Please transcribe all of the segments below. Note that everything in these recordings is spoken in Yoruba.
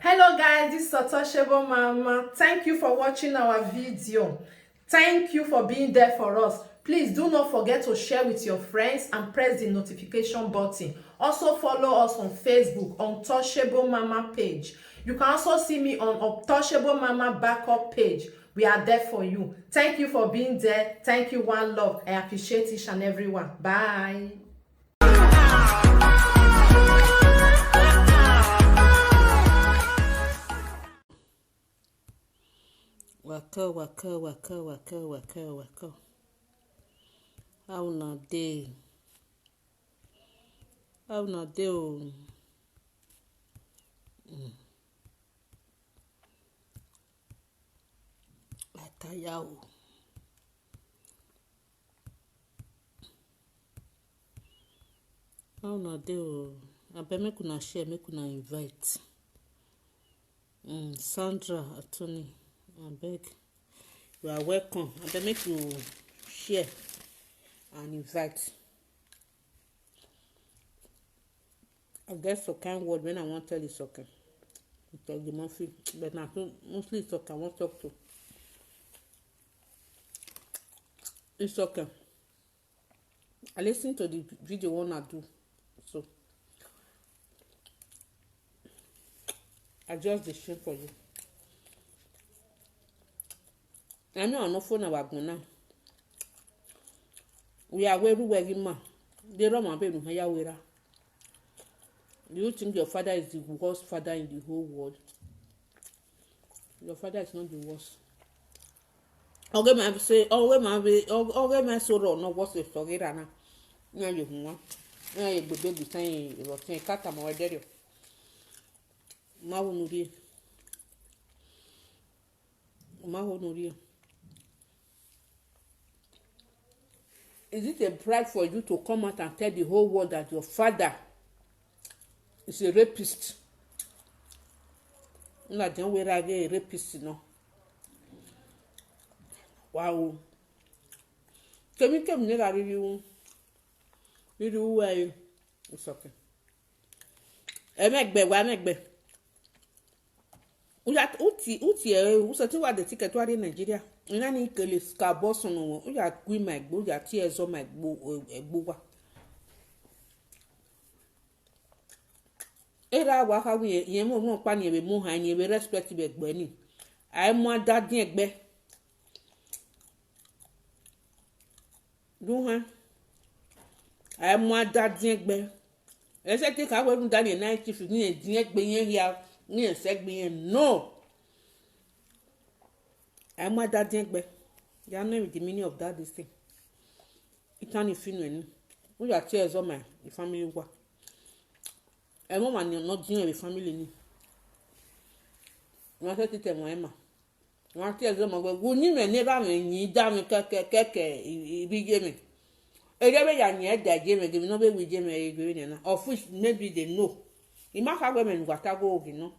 Hello guys, this is Otoshebo Mama. Thank you for watching our video. Thank you for being there for us. Please do not forget to share with your friends and press the notification button. Also follow us on Facebook on Touchable Mama page. You can also see me on Touchable Mama backup page. We are there for you. Thank you for being there. Thank you, one love. I appreciate each and everyone. Bye. Waka. How na dey? How na dey o? Ataya o. How na dey o? Abeg make una share, make una invite. Sandra Attorney, abeg, you are welcome. Abeg make you share and invite. I get some kind word when I want to tell Isoken. Talk the monthly, but now mostly Isoken I want to talk to. Isoken. I listen to the video one I do, so I just the shame for you. I know I'm not phone about now. We are very man. They run my baby. Do you think your father is the worst father in the whole world? Your father is not the worst. Okay, man, say, okay, man, so wrong. No, what's the story, Rana? No, you want. No, you baby saying, you're saying, cut them away, there. Mahonuri. Is it a pride for you to come out and tell the whole world that your father is a rapist? No, don't wear a rapist, no. Wow. Can you come near review? It's okay. I make be. Usa ti wa de ticket wa de Nigeria. Ina ni kele ska boss no. Uya gwi my gbo, ya tears on my gbo wa. Era wa ha we yen mo pa ni ebe mo han ni ebe respect be gbo ni. Ai mo dadin egbe. Do han. Ai mo dadin egbe. Ese ti ka we dun dani night chief ni edin egbe yen hia. Ni no. I'm not that thing. You know the meaning of that this thing. It can't feel any. We are tears on my family work. And woman not doing a family ni. You want to tell my Emma. You want to tell them about who you may never mean damn keke big game. A never young yet that game again, no baby game agreeing, of which maybe they know. You might have women what I go, you know.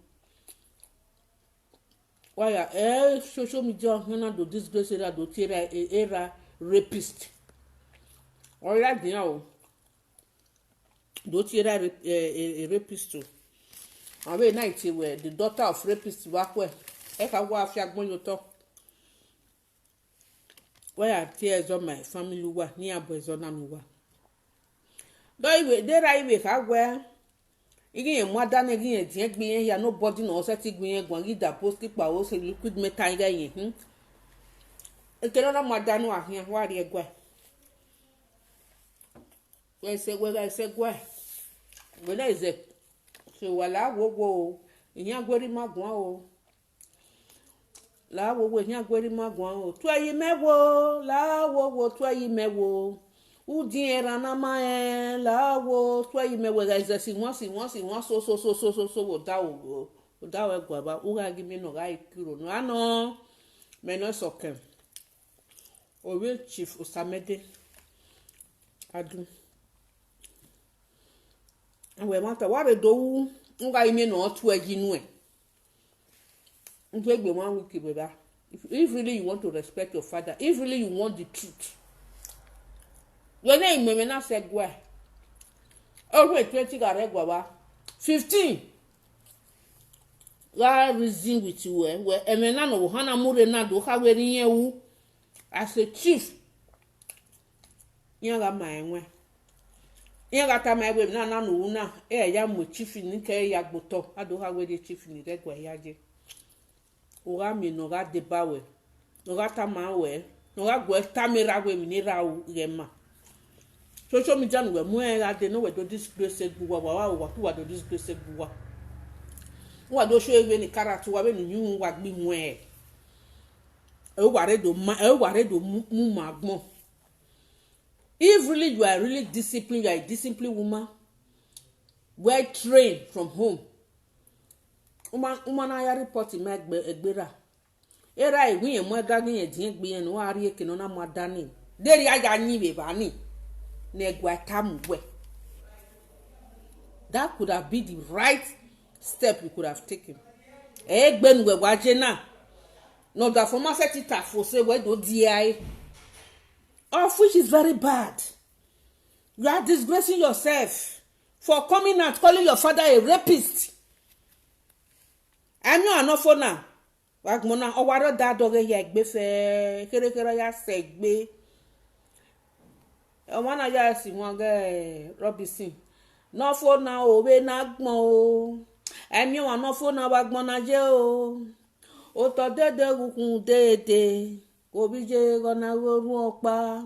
Why social media hana do disgrace era do era rapist. Or like now do tira a rapist too. Away night where the daughter of rapist work where eka wa afiagbon yo to. Why are tears on my family wa ni aboys on mi wa. Do iwe dey right way ka where again mother na again e gbin ya nobody no set gbin egbon gida post pa o se liquid metal yen e kero na mother no ahia wa ri egwa we se gwa we na ize so wala wowo iyan gweri magun o la wowo iyan gweri magun o tu ayi mewo la wowo tu ayi mewo Udin era na ma la wo twa yi me we guys si won so wo da we gwa ba u ga gi me no ga ikiro no ano me no Isoken o we chief Osamede adu we mata wa re do u ga ime no tu agi nu e ngbe 1 week be ba if really you want to respect your father, if really you want the truth. Your name may not say where. Oh, wait, 20 got 15. ga reason with you we emena no hana mure na do ha we yin wu as a chief yaga ma enwe yaga ta ma egbe na no na ya mo chief ni ke ya gboto ado ha we chief ni re gwa ya je o ga mi no ga de ba we no ga ta ma we no ga gwe ta mi ra we mi ni ra u ge ma social media no we mu e ga de no we do disgrace buwa wa do disgrace buwa wa do show even ni character wa be ni yun wa gbi mu e wa re do mu ma gbon. If really you are really disciplined, you are a disciplined woman, well trained from home. Woman I report in my egbera. Era e wi mo ga gin e din gbe yen no ari eke no na mo dani. Deri aya yin be ba ni. Na egwa tam we. That could have been the right step you could have taken. Egbe nu we wa je na. No da for ma set it for say we do di of which is very bad. You are disgracing yourself for coming out calling your father a rapist. And you are not for now. Wagmona owaro da doge ya egbe fe kere ya segbe. E wana ya si won ge Robinson. No for now o we na gbon o. Emi won no for now wagbon na je o. O to dede gukun dede. Obije gona ru opa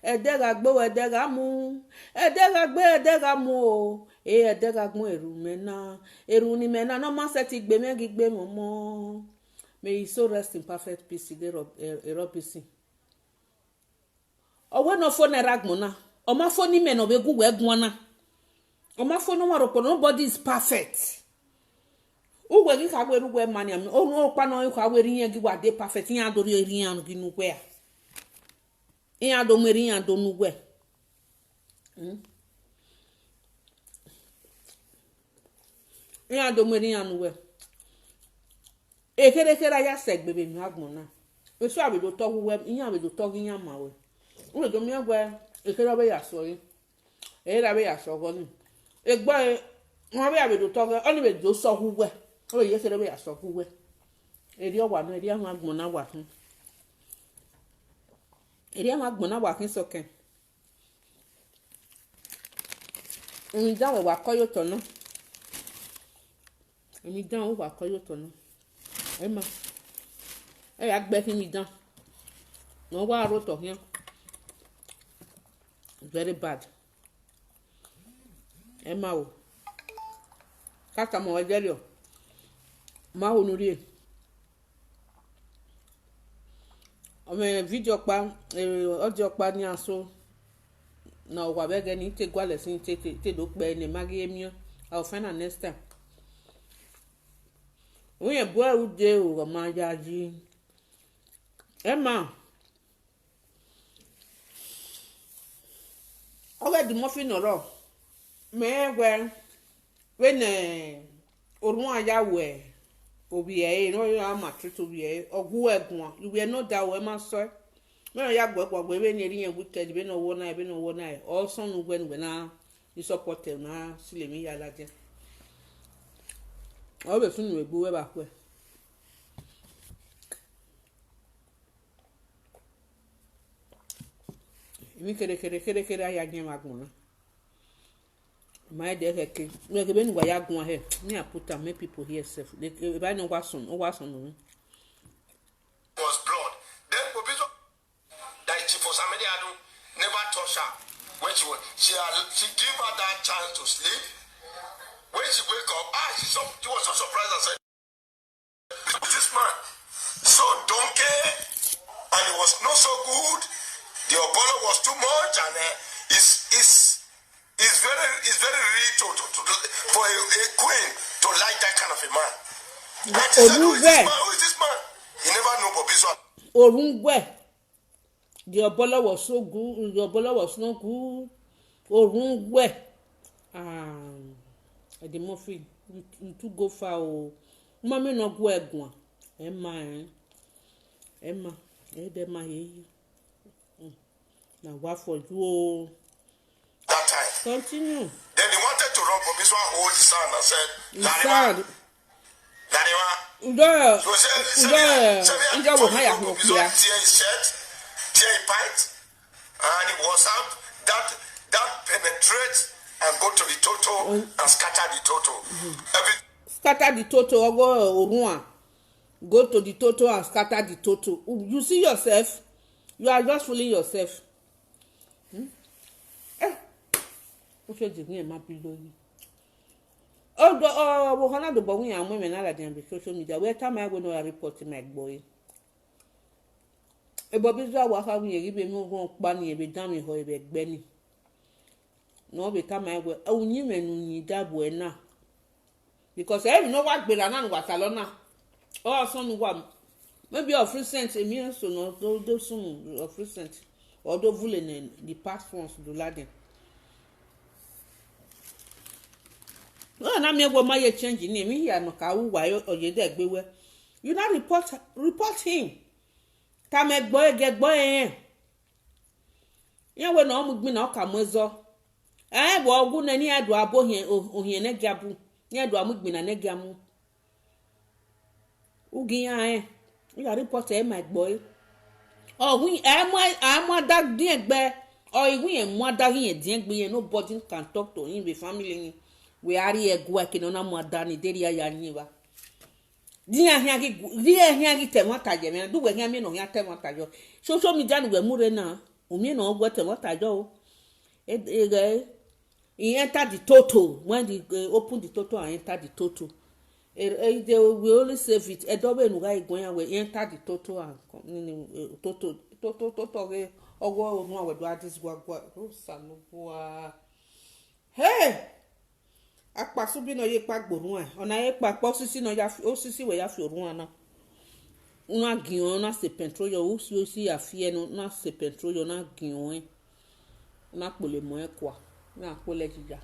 edega gbo edega mu edega mu o edega gbon eru ni mena no ma set igbe me gbe momo. May he so rest in perfect peace Robinson. Owe no fo na ragmona o ma fo ni me no be gu we gbona o ma fo no waro ko nobody is perfect. Uwe gi ka gberu gwe mani am o no pa no ka we ri yan gi wa de perfect yan do ri yan gi nu gwe a yan do meri yan do nu gwe yan do meri yan nu gwe e kere ya segbe be mi agbon na e so abedo to gwe yan abedo to gi yan ma we o do mi gwe e kere be ya so yi e ra be ya so go ni e gbo won be abedo to gwe oni be do so gwe o ye kere be asoku we eri owa no eri àwọn agbon na wa fun eri àwọn agbon na wa kin Isoken mi dan we wa koyo to na mi dan o wa koyo to na e ma e ya gbe kin mi dan no wa ro to yan very bad e ma o kaka mo ejerio ma honori o me video pa audio pa ni aso na o wa bege ni te gwale sin te do pe ni magi emio I'll find an next time o ye bo u de o ma ya ji Emma o we di muffin oro me when orun aya we obi e no ya ma treat obi e ogu egun iwe no da we ma so me ya gbogbo we ni ri yan wicked be no wo na all son nu gwen na you support na silemi ya laje o be fun we gbo we ba pe mi kere aya nyen magun na my dear heke we ke be ni wa ya gun he me put am make people here self they ba no wa son no was blood then provision that she for somebody adu never touch her when she give her that chance to sleep when she wake up she was so surprised and said this man so donkey and it was not so good the obolo was too much and it's very rare to for a queen to like that kind of a man. Who is this man? He never know Bobiswa. Orungwe. The Obola was so good. The Obola was not good. Orungwe. The muffin. You to go far. Mama no go egwa. Emma. Edema ye. Now what for you? That time. Continue. Then he wanted to run Bobiswa hold his son and said, Larry Udo So say Udo wo ha ya ho tear kia. his shirt, tear his pants, and it was out that penetrates and go to the toto and scatter the toto. Every Scatter the toto ogo orun. Go to the toto and scatter the toto. You see yourself? You are just fooling yourself. O fe di e ma bi lori. Wo hana do bo wi an mo me na la dem be social media. Where time I go no report my boy. E bo bi za wa ka wi e be mi go pa ni e be dan mi ho e be gbe ni. No be time I go awunyi menu ni dabo e na. Because I know what be na wa salona. Oh, some one. Maybe of recent immune so no do some of recent. Or do vulen the past ones do laden. No, na me go my change name here no ka wu wa o ye de gbewe. You not report him. Ta me gbo ge gbo yen. Yen we no mu gbi na o ka mozo. Bo ogu na ni adu abo hien ohien na gabu. Ni adu amu gbi na gamu. Ugi yan you report my boy. Oh, we am that dear bear. Or we and mother here, dear be nobody can talk to him with family. We are here working on a more than it, dear Yaniva. Dear Hangy Temata, man, do we hear me no Yatemata? So show me done with Murena, me know what I do. He entered the total when they opened the total and entered the total. They will only save it. A double and guy going away enter the total and total. Or go on with what is what. Hey! A pasubi no ye pack borun. On a pack posisi no ya osisi we ya fi orun ana. Una gion na se petrol yo usi ya fie no na se petrol yo na gion. Na pole mo e kwa. Na pole jija.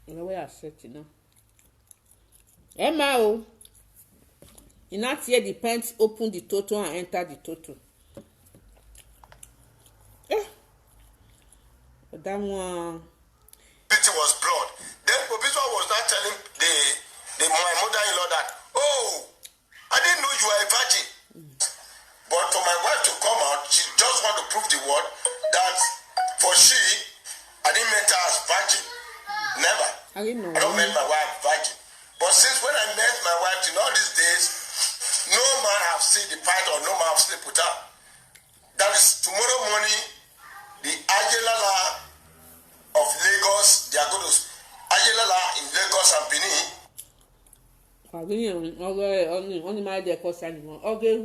Ina we asset na. Emma o. In that year the pants open the total and enter the total. That one. it was blood. Then Bobiswa was not telling my mother-in-law that, oh, I didn't know you were a virgin. But for my wife to come out, she just want to prove the word that for she, I didn't meet her as virgin. Never. I don't meet my wife virgin. But since when I met my wife in all these days, no man have seen the part or no man have slept with her. That is tomorrow morning, the Ajelala of Lagos, they are going to Ajelala in Lagos and Benin. Only my dear cousin. Okay,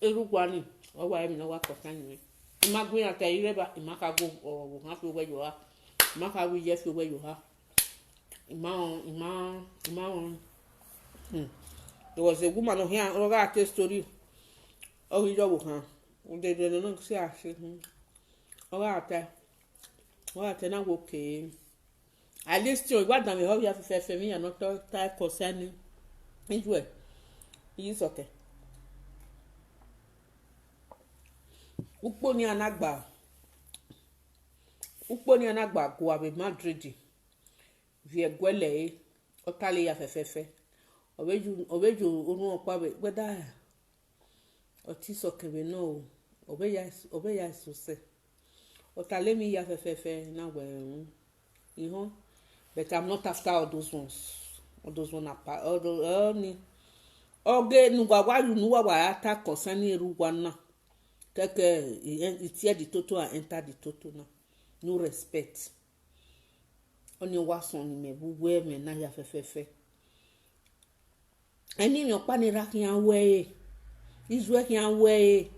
Eruquani, or why I'm not cousin. Imagine at a river in Macago or half where you are. Maca will just where you are. Imam. There was a woman of here, or I tell story. Oh, you know, huh? They don't see us. Oh, I tell. What I now okay. At least you what damn you have to for me and not type concerning. Anyway, it's okay. Ukponi anagba go abe Madrid. Vie gwele otale ya fefefe. Obeju onu opa be weda. Otisoke be no. Obeya so se. Otale mi ya fefefe na we. But I'm not after all those ones. All those one apart. All ni. Oge nuwa you nuwa wa ata concerning Eruwana. Keke it's here the total and enter the total now. No respect. Only was on me we me na ya fefefe. Any your pani rakian way. Is working way.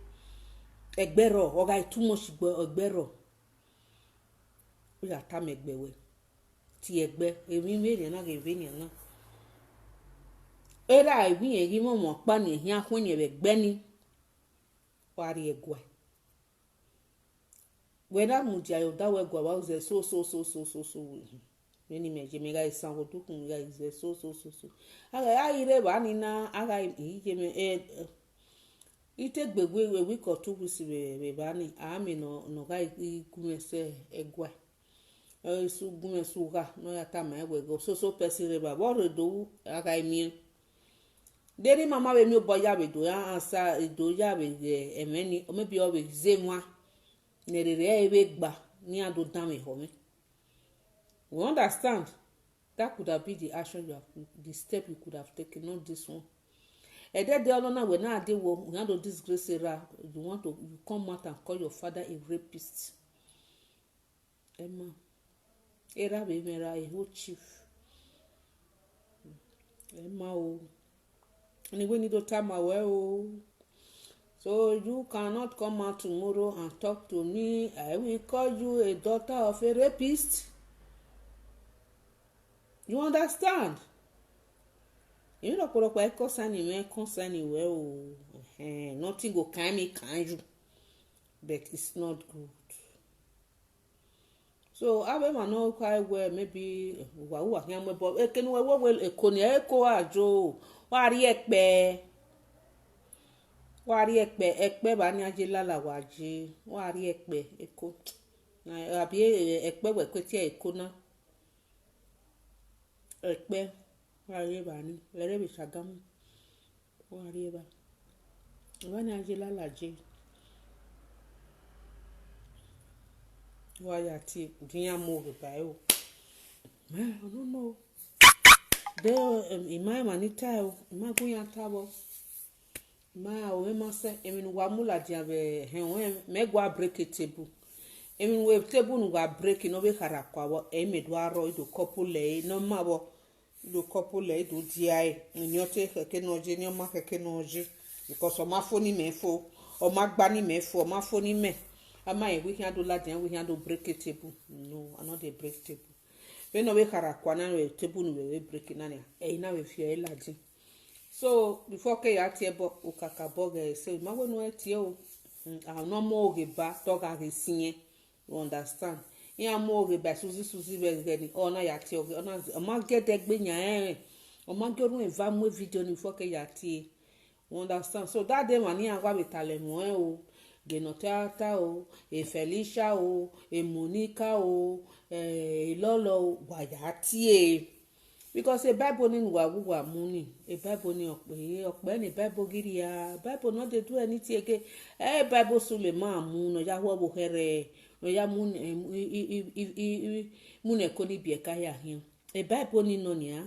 Egbero or guy too much egbero. We are time egbewe. Ti egbe emi mere na ge venia na. Era ibi egi mo pa ni hin akun ye egbe ni. Wari egwe. Whether mudia yo da we gwa wa ze so. Many me je me guys san wotu kun guys so. Aga ire ba ni na aga ije me ite gbegbe a week or 2 weeks be ba ni ami no guy kumese egwe. su gume su ga no ya ta ma we go so person ba bo re do aga mi deri mama we mi bo ya we do ya ansa do ya we emeni o maybe o we zemwa nerere e we gba ni ado dan me ho me. We understand that could have been the action you have, the step you could have taken, not this one. And then the other now when I did we had to disgrace Sarah, you come out and call your father a rapist. Emma. Era be mera a whole chief. Emma oh. And we need to time away oh. So you cannot come out tomorrow and talk to me. I will call you a daughter of a rapist. You understand? You know what concerning well, nothing go kind you, but it's not good. So I will know quite well maybe but can we well a cone echo ajo wari ekpe ba ni aje lala waje wari ekpe eko na abi ekpe we kweti eko na ekpe wari ba ni lere bi Ṣàgámù wari ba wani aje lala je why ati diyan mo ba o I don't know de imai manita o imai guyan tabo ma o me say emi wa mula dia be hen me gwa break table emi we table no gwa break no be kara kwa wo emi do aro do couple no ma bo do couple do dia nyote keke no je ni ma keke no je because o ma foni me fo o ma gba ni me fo o ma foni me ama e we can do la dia we can do break table no I not dey break table we no we kara kwa na we table no we break na na we fie la din. So before ke ya tie bo ukaka boga say ma we no tie o no mo ge ba to ga ge sinye you understand ya mo ge ba suzi be ge ona ya tie o ona ma ge de gbe nya o ma ge run eva mo video ni before ke ya tie you understand. So that day mani agwa be tale mo o genotata o e Felicia o e Monica o Lolo wa ya tie because a Bible ni wa muni a Bible ni okpe ni Bible giri ya Bible no dey do anything again Bible Suleiman mu no ya wo bo here no ya mun mun ko ni bi ka ya hin a Bible ni no ni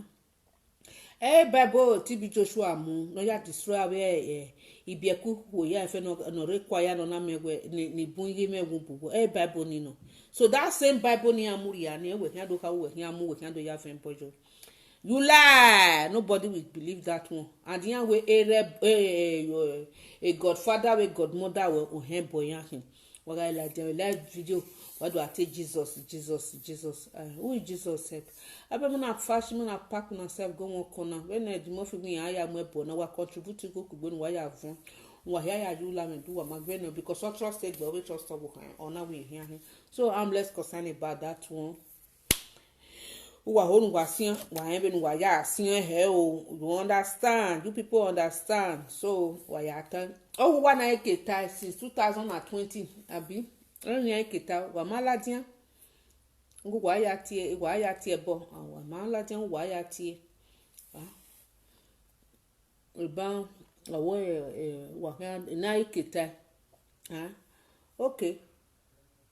Bible ti bi Joshua mu no ya destroy we ibieku wo ya fe no require no na mewe ni bunyi mewu bubu Bible ni no. So that same Bible ni amuri ya ni we kan do ka we kan mu we kan do ya fe pojo. You lie. Nobody will believe that one. And the way a godfather, a godmother will help boy him. What I like the live video. What do I take Jesus? Who is Jesus? I be na fashion na pack myself go one corner. When I do more for me, I am born. Now I contribute to go when why I have. Why you la me do what my granny because I trust it, but we trust trouble on now we hear him. So I'm less concerned about that one. Wa honu wa sian wa ebe nu wa ya sian he o you understand you people understand. So wa ya tan o wa na eketa since 2020 abi ran ya eketa wa maladian ngu wa ya tie bo wa maladian wa ya tie ba owo wa na eketa okay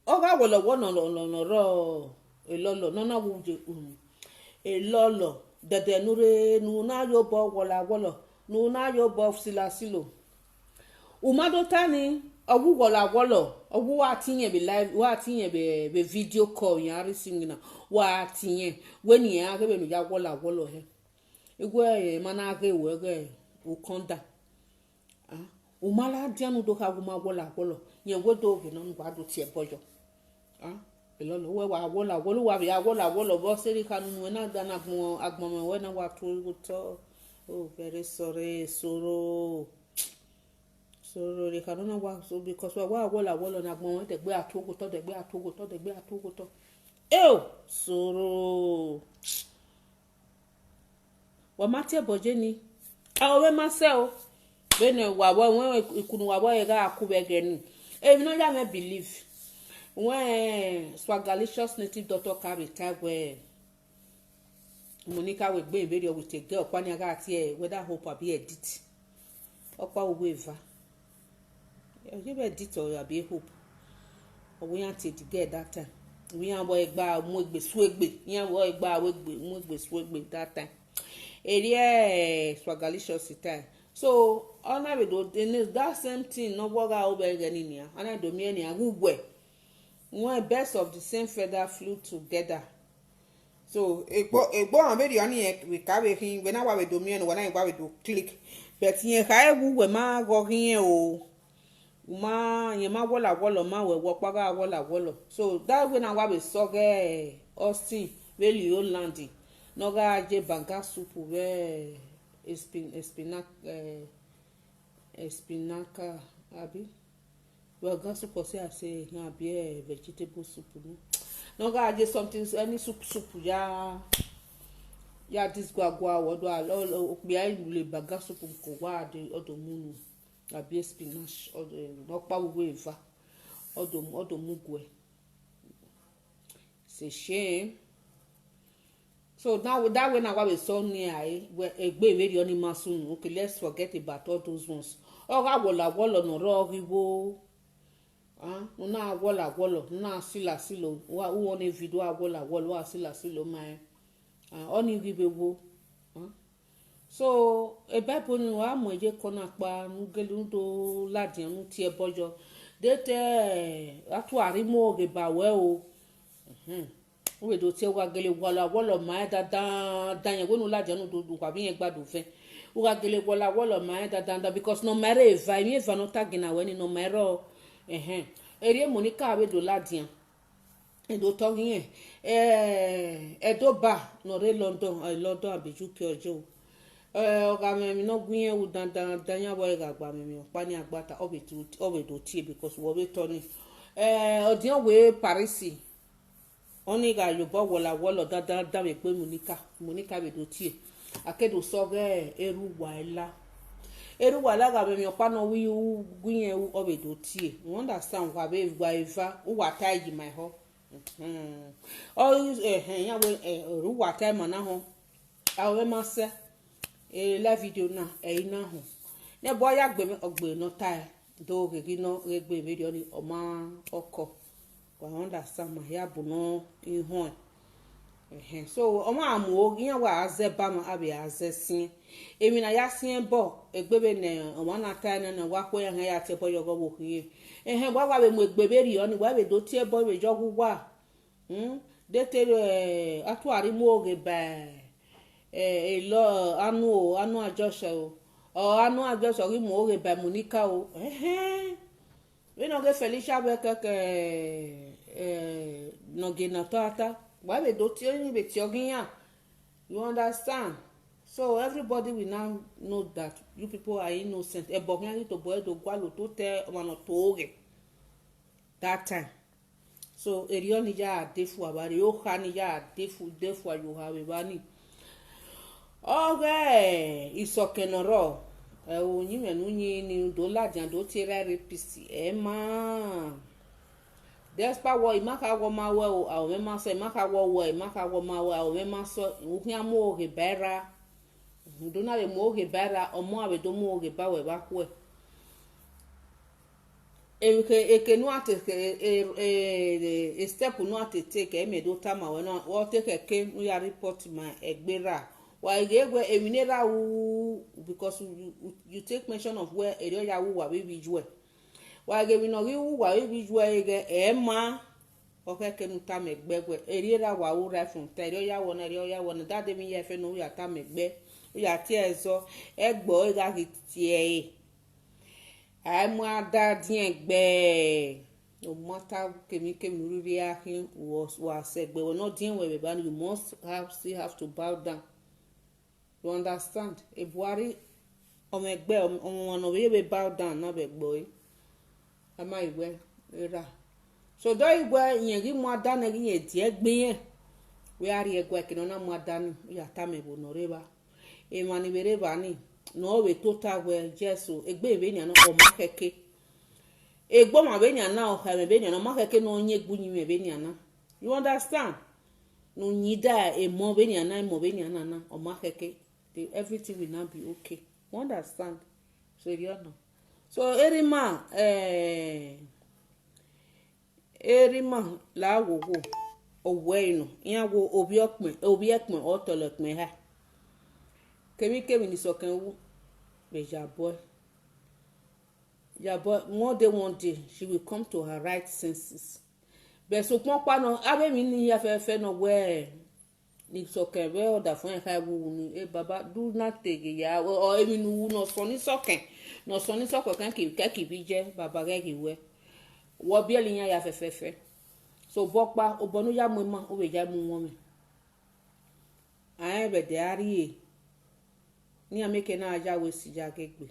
o ga wo lo no ro elolo no na wuje elolo dede nure nu na yo bo wola nu na yo bo silo umado tani owu wola owu wa tinye be live wa tinye be video call yan receiving na wa tinye weni ya ke be nu ya wola he igwe mana ke we ge ukonda umala dianu do ka guma wola yen wodo ge no ngwa do tie bojo elolo we wa wola bo seri kanu we na dana agbon we na wa to oh very sorry soro re kanu na wa so because wa wola na agbon we de gbe atogo to soro wa matie boje ni we ma se o bene wa ikunu wa ga akubege ni no ya me believe when Swagalicious native doctor carry time where Monica will be video with a girl paniaga here whether hope or be edit. Opa waiver. You edit or be hope. Or we ain't take get that time. We ain't boy bar mugbe swigbe. Yan boy bar mugbe swigbe that time. Area Swagalicious time. So all I do that same thing no work out over again. And I do me any good way. When birds of the same feather flew together. So egbo am very oni we carry him when I we do me and when I we do click. But yen ka ewu we ma go hin o. Ma yen ma wola ma we wo paga wola. So that when I we so ge Austin really o landing. No ga je banga soup we espinaca abi. Well, gas soup say I say here be vegetable soup. No ga just something any soup ya this guagua wodo all be I le baga soup ko wa de odo munu abi spinach or no pa we va odo mugwe. C'est shame. So now that when I was so near where a baby on him soon. Okay, let's forget about all those ones. Oh, I will a wall on a rogibo. Una walla, na silo. Wa won a video walla, silo, my only give a wo. So a baby no amoje conakba, nugelundo ladian, tia bojo. Dete atuari more about well. We do tell wa gele walla my da dan we no la janu do kwa bi yen gbadu fe we ga gele walla my da because no matter if I me no tagina when no matter ere Monica we do la dian e do to yin e do ba no re London abeju ke ojo oga me no gun yen u dan yan bo ga gba me pa ni agbata obe do tie because we to ni odian we Paris oni ga yobo walla da me pe Monica be do tie akedo so ge eru wa la ga me opa no wi gunye u obe do tie you understand wa be gba eva u wa tai ji my ho always yan we eru wa tai mana ho awe ma se la video na na ho ne boya gbe me ogbe no tai do ge no gbe video ni o ma oko I understand my hair bono in horn. So, amu yan wa azeba ma abi azesin. Emi na ya sin bo egbebe ne o na ta na wa ko yan ya te bo yogo wo hiye. Wa be mo egbebe ri oni wa be do tie bo be jogu wa. De te atu ari mo ge ba lo anu ajosho o anu ajosho ri mo ge ba Monica o. We no get Felicia Becker no get na tata. Why we do tell be tioginya? You understand? So everybody will now know that you people are innocent. E bogyan to boy do gwalo to te one to that time. So erioni ja defu abari o khani ja defu you have bani. Okay, Isoken ro. Onyi menu ni do la jan do ti ra repisi ma despa wo imaka wo ma wo o me ma so imaka wo ma wo o me ma so uhia mo ge bera do na le mo ge bera o mo ave do mo ge ba we ba ko eke no ate step no ate take me do tama we no wo take ke no ya report my egbera. Why gwe eminera wu because you take mention of where area wu wa we jwe why ge we no wu wa we jwe ge ma okay ke nu ta megbegwe area wa wu right from area wona that dey me ye no ya ta megbe ya ti ezo egbo ga tie mu ada din egbe no matter kemi ruri ahin was egbe we no din we be you must have to bow down. You understand? A Buhari omegbe ono we bow down na be boy. Ama iwe era. So do igwe yen gi mo ada na gi yen ti egbe yen. We ari egwe kino na mo ada ni ya ta me bo no reba. E mani bere ba ni no we total we jesu egbe be ni na o ma keke. egbo ma be nyana o ha me be nyana ma keke no onye gbunyi me be nyana. You understand? No nyida e mo be nyana na o ma keke everything will now be okay. You understand? So you know. So erima la wo owe no ya wo obi ekpin o tolo ekpin ha. Kemi ni Isoken wu be jabo. One day she will come to her right senses. But so pon no abe mi ni ya fe no we ni Isoken we oda fun e ka wu ni baba do not take ya o emi nu no so ni Isoken kan ki bi je baba ge ki we wo bi eliyan ya fe so bokpa obonu ya mu ma o we ja mu won me ai be de ari ni ameke na aja we si ja gegbe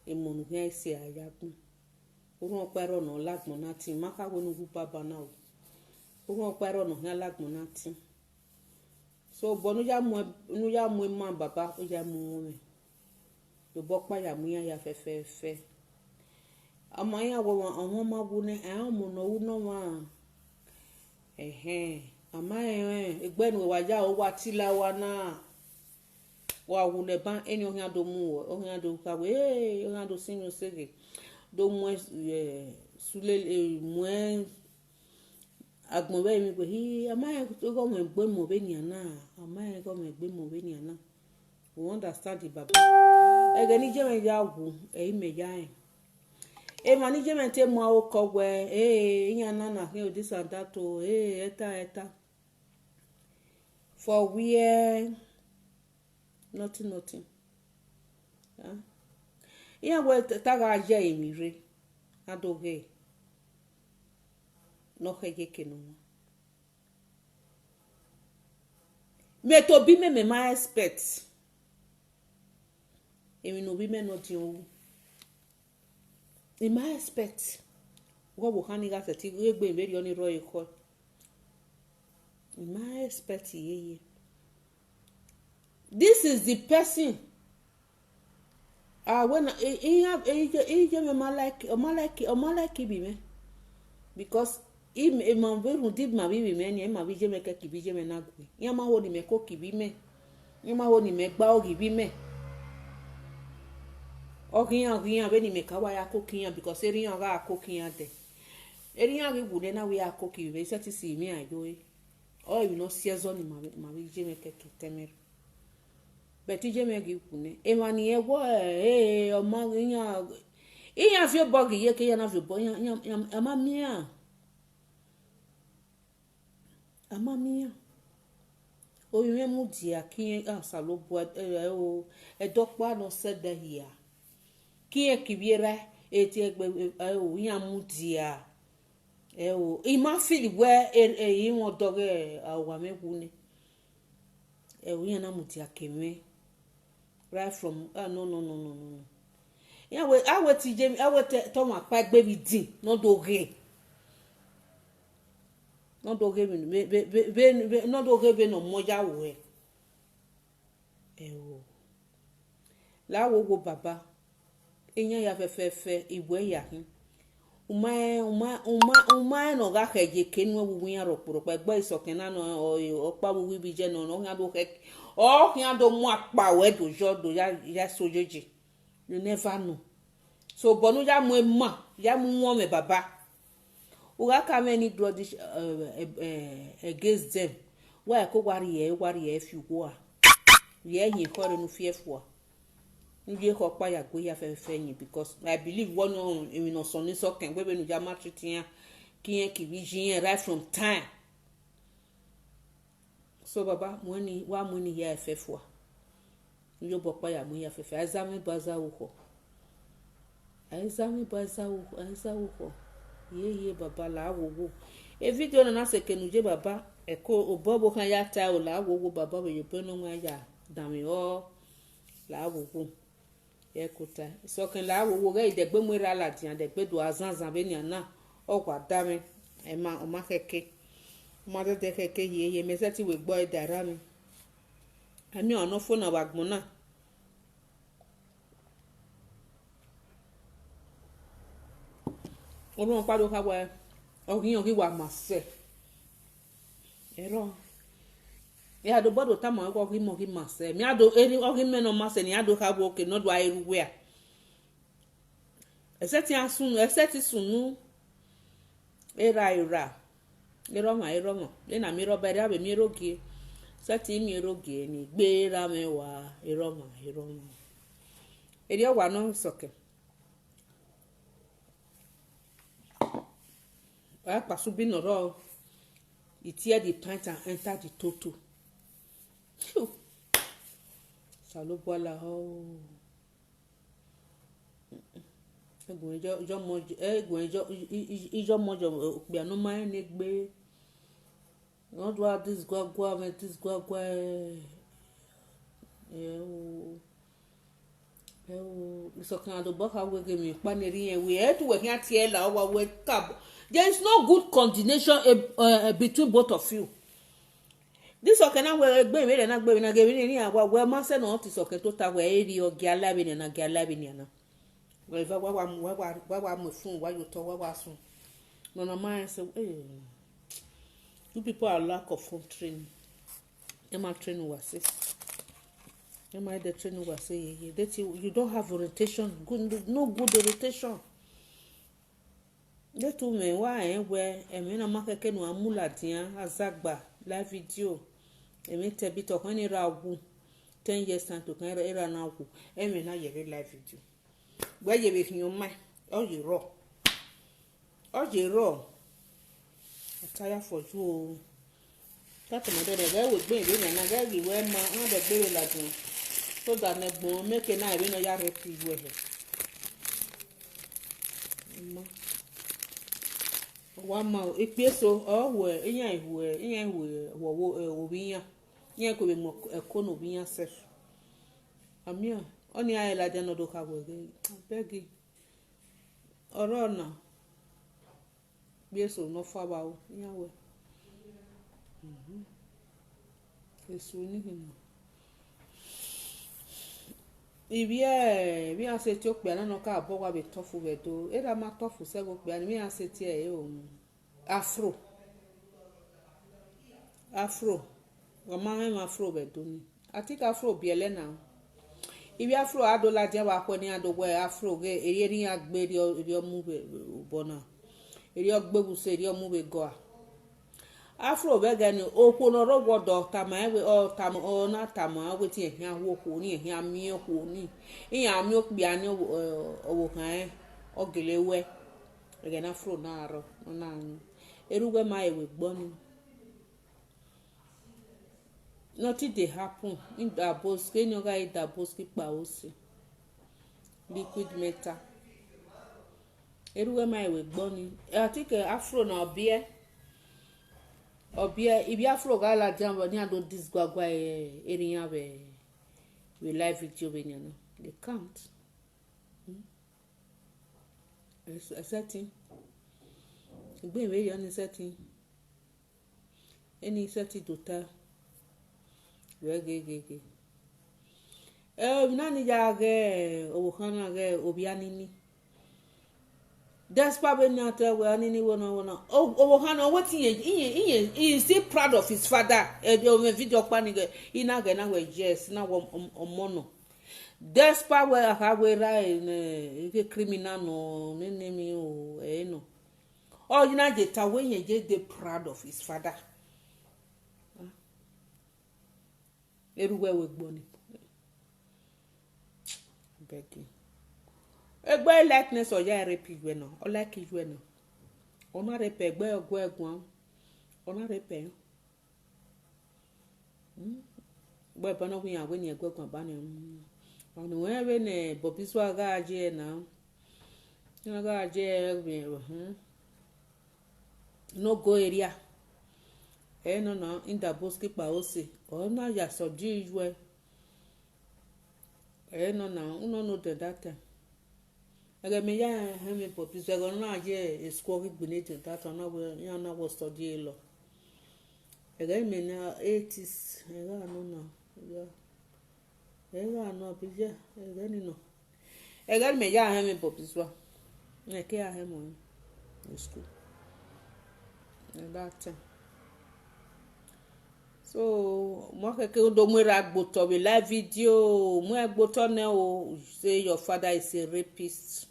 emonu gen se aya kun orun opero no lagbon na tin maka wo nu baba na o orun opero no han lagbon na tin so bonu ya mu ma baba o ja mu won me do bokpa ya mu ya fe ama ya wo awon ma bu ne mo no wu no wa ama egbenu wa ja o wa tila wa na wa wu le ban eni o han do mu o han do ka we o han do sinu sege do mu sule mu agbon be mi pe hi ama to go mo gbe mo be ni ana ama go mo gbe mo be ni ana we understand the baba ege ni je me ja wu me ja management mo o ko we yana na he this and that o eta for where nothing yeah we taga je emire adoge no hege kenu me to bi me ma expect emi no bi me no ti o in my expect what will haniga seti egbe very oni ro iko in my expect ye this is the person when me like be me because im man veru did ma bi me ni ma bi je me ke ki bi je me na gbe yan ma wo ni me ko ki bi me yan ma wo ni me gba o ki bi me ogiyan be ni me ka wa ya kokiyan because eriyan ga kokiyan de eriyan ri wu na we ya koki be se ti si mi ajo o you know season ni ma bi je me ke temer be ti je me gi ku ne e ma ni e wo o ma yan fi bug ye ke yan fi bo yan ama mia o yu mu dia ki salo bo e dokpa no said that here ki kibiera eti egbe o yan mu dia o ima feel where yi won doge awa meku ni o yan na mu dia keme right from no yan we aweti je awete to ma pa gbe bi din no doge no doge be no doge be no moja wo o la wo baba enya ya fe iwe ya hin uma no ga heje kenu wu yan roporo pa gbo Isoken na no opa wu bi je no han do he o han do mu apa we do jodo ya sojeje you never know so bonu ya mu won me baba uga ka many grudge against them why ko wari e fi wo a ye hin ko re nu fiefo nje ko pa ya go ya fe yin because I believe one on emi no so ni Isoken we nu ja matritian kiyen ki bi jin right from time so baba mo ni ya fe fo yo bo pa ya mo ya fe azami baza wo ko ye baba la wo e video na se kenu je baba e ko obobo kan ya ta o la wo baba we yo pe no ma ya dami o la wo e ko ta Isoken la wo ga idegbe mo ra la dian de gbe do azanzan be ni ana o kwa dami e ma o ma keke mo de keke ye me se ti we gbo idara mi ami ono phone na wagbon na Onu pa do ka wa ogi wa mase. Ero. Ya do bodo ta ma ogi mo gi mase. Mi ado eri ogi me no mase ni ado ka wo ke no do ai ruwe. Eseti sunu era. Ero ma. Le na mi ro bere abe mi ro gie. Seti mi ro gie ni gbera me wa ero ma. Eri o wa no Isoken. I pass be no raw. It tear the pint and enter the toto. Salobola ho. Egun ijo mojo pe anu ma ni gbe. Not do this gwagwa me this gwagwa. Isoken ado boka we give me paneri and we to work here tie la wa we cab. There is no good coordination between both of you. This Isoken we gbe na give ni awa we ma se no ti Isoken to ta we eri ogi alabi ni na gi alabi ni na. We wa mo fun wa yo to wa sun. No na ma say you people are lack of home training. Am I training was say? Am I the training was say that you don't have orientation, no good orientation. That woman why where na makeke no amula dia azagba live video. Me te bit of when era 10 years time to can era na wu. Na yere live video. Where you be your mind? All you raw. I tire for you. That my daughter guy would be in and I guy we wear my other baby like me. So that ne bon make a night when I are happy with one mouth, if so, oh, where in Obinia, Yan could be more a cone of being safe. Amir, only I like another have with Peggy. Or now. Yes, so no far about Yahweh. It's winning him. If we are set up, I don't know about be tough over to it. I'm not tough for several, but me I set here. Afro. Mama Afro beduni. I think Afro be now. If you Afro adola jawa kweni ado wear Afro ge eri agbe your move bona. Eri agbe bu se eri move go. Afro bega ni okuno rogo doctor ma we all tam o na tam wetin ehia wo ko ni ehia mi ko ni. Iya mi okbi ani owo kan ogelewe. Ege na Afro na aro na anu. Eruwe ma ewe gbonu. Nothing they happen in the bosque, no guy in the bosque paosi. Liquid metal. Everywhere my way bunny. I think Afro na beer. Or beer, if you Afro gala jam, but you don't this guagua area we live video when they can't. A setting. Being very on setting. Any setting to tell. Ge. Nani jage obukana ge obianini. That's probably not where any one. Obuhana what he is still proud of his father. Video panic in again yes now mono. That's probably where I have a criminal no name no. Oh, you know the when you get the proud of his father. Everywhere we gboni. Begging. Egbe likeness or ya repeat we no. O like it we no. Ona repe egbe ogwo egun. Ona repe. Boy bana we yan we ni egbe egun ba ni. Onu we ne bobiso aga aje na. You ga aje no go area. No, in the bosque paosi. Oh, no, ya so well. No, no, that time. I got me, yeah, having puppies. I got no idea a squawky beneath that on our was study law. I got me now 80s. I got no, yeah. I got no, yeah, I got no. I got me, yeah, having puppies. I can't have one. in school. And that time. So, moi que do mwera gboto we live video, mwe gboto ne o say your father is a rapist.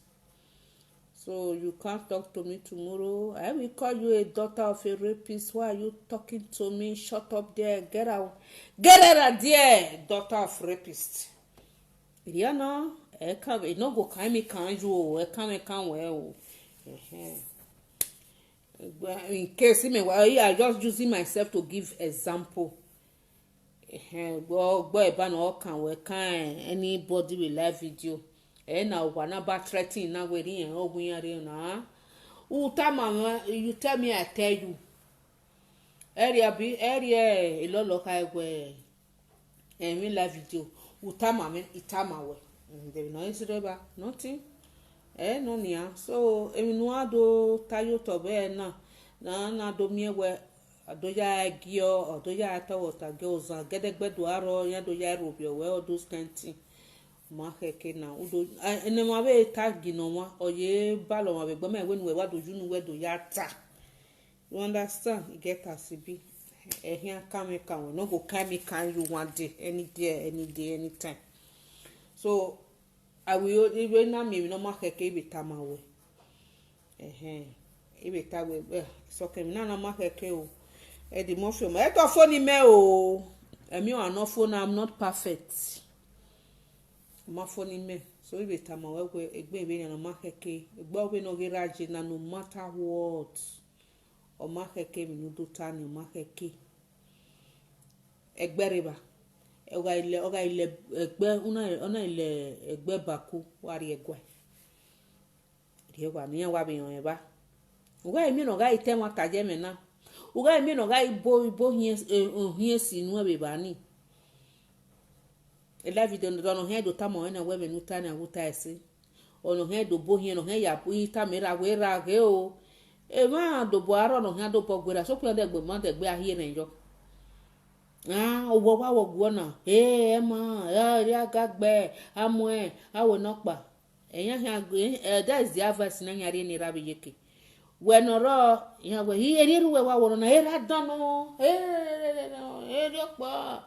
So you can't talk to me tomorrow. I will call you a daughter of a rapist. Why are you talking to me? Shut up there. Get out. Get out of there, daughter of rapist. Rihanna, I can't no go kind me can you. I can't well. In case I just using myself to give example. Boy, ban all can we can anybody will live video. Now one about threatening now we're in oh we are na. Mama, you tell me I tell you. Area a lot of I wear. And we live video. Mama itama we. There no is nothing. No nia. So no do tayo to be na do me we adoya gio adoya atawota girls and gedegbedu aro ya do ya robio we all those kind things. Maheke na udo ene mabe tagi no ma oye balo mabe gbe me when we wa do junu we do ya ta. You understand? You get as it be. Here come we no go come you one day any day anytime. So I will even na me no maheke be tamawe. Ibe tawe so ke na maheke o. E di mo fo me to phone me o. Emi o no phone I'm not perfect. Ma phone me so ibe tamawe we egbe be na maheke egbe obe no geraje na no matter what. O maheke mi no do tani o maheke egbereba oga ile egbe una ile egbe baku wari egwa riwa ni wa bi yan ba uga emi no ga ite won taje me na uga emi no ga ibo hien sinu e ba ni e la video no he do tamo na we me nu tani aguta ese ono he do bo hien no he ya bu ita mera we ra ge o e ma do bo aro no he do bo gwera so pe de gbe ma de gbe ahie na yo owo wa wo gwo na ma ya gagbe amwe awo no pa eyan that is the advice na nyare ni rabi yeke we no ro yan we hi eri ruwe wa wo na era dano eri pa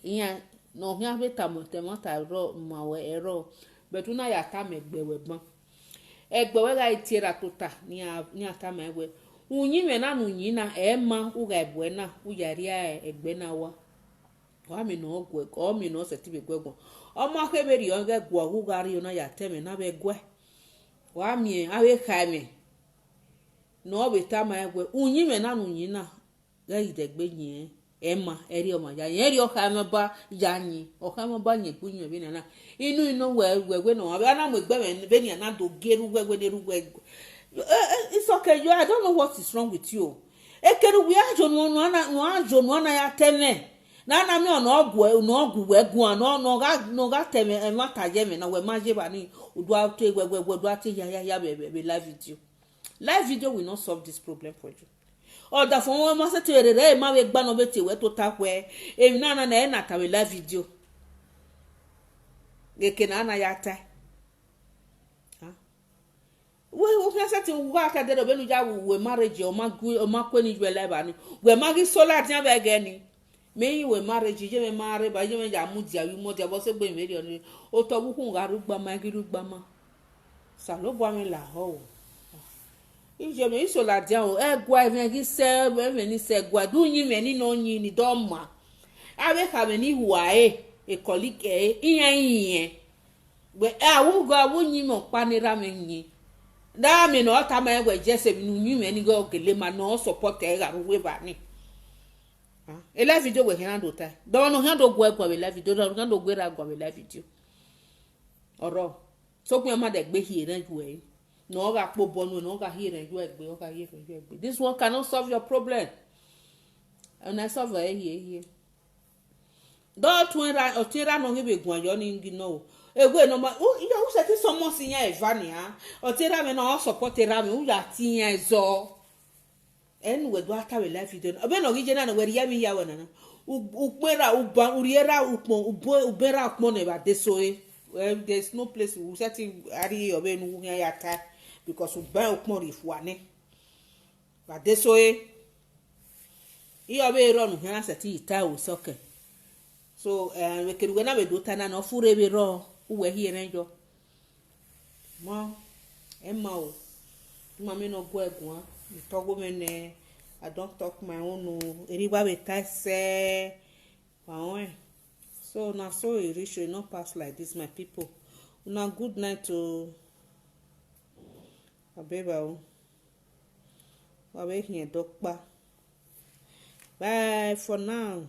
yan no yan be tamo ta ro ma we ero betuna ya ta megbe we gbon egbe we ga itira tota ni ata ma we unyi me na unyi na ma uga ebwe na uyaria egbe na wa mi no gwe o mi no se ti be gwegbon o ma ke be ri o ge gwo ugari na ya teme na be gwe wa mi awe kai me no be ta ma egwe unyi me na unyi na ga idegbe yin ma eri o ma ya yen ri o ka me ba ya yin o ka me ba yin kunyo bi na inu we no abi na mo egbe me be ni na do geru gwe de ru gwe. It's okay. I don't know what is wrong with you. Ekeru we ajo na ya teme. Na me no ogwu we gu no ga teme e mata je me na we maje ba ni udu ate we do ate ya be live video. Live video will not solve this problem for you. Or da fon we ma se te re ma we gba no be te we to ta kwe. E na e na ta we live video. Geke na ya ta. We say to work at the benu ja we marriage o ma kweni ju eleba ni we magi solar tin be gani me we marriage je me mare ba je me ja mu dia wi mo dia bo se gbe me ri oni o to bu kun ga rugba ma gi rugba ma sa lo bo mi la ho ije me solar dia o egwa me gi se me ni se gwa du yin me ni no yin ni do ma abe ka me ni huwa e colleague iyan we awu go awu yin mo panira me yin da me no ta ma we jese mi nu me ni go gele ma no support e ga we ba ni e la video we handle ta do no handle go e we la video do handle go ra go we la video oro so pe ma de gbe hi ran ju e no ga po bonu no ga hi ran ju e gbe o ga hi ran ju e gbe this one cannot solve your problem and I solve e here do tun ra o tin ra no he be gun ayo ni ngi no egwe no ma you say ti someone sin ya evania o ti ra me no support ra me u ya ti yan zo anyway do ata we life video obe no gije na no we ya mi ya we na u pera u ba u riera u pon u bera pon ne ba de so there's no place we setting ari obe nu ya ta because we buy up more if one. But this way, you are very wrong. When I said it, I was okay. So, we can go now with Dotana no fure be raw. Who were here and yo. Ma, Emma, Mammy no go at one. You talk women, I don't talk my own. Anybody say, so now so it reach you not pass like this, my people. Now good night to a baby. I'll make here, dog. Bye for now.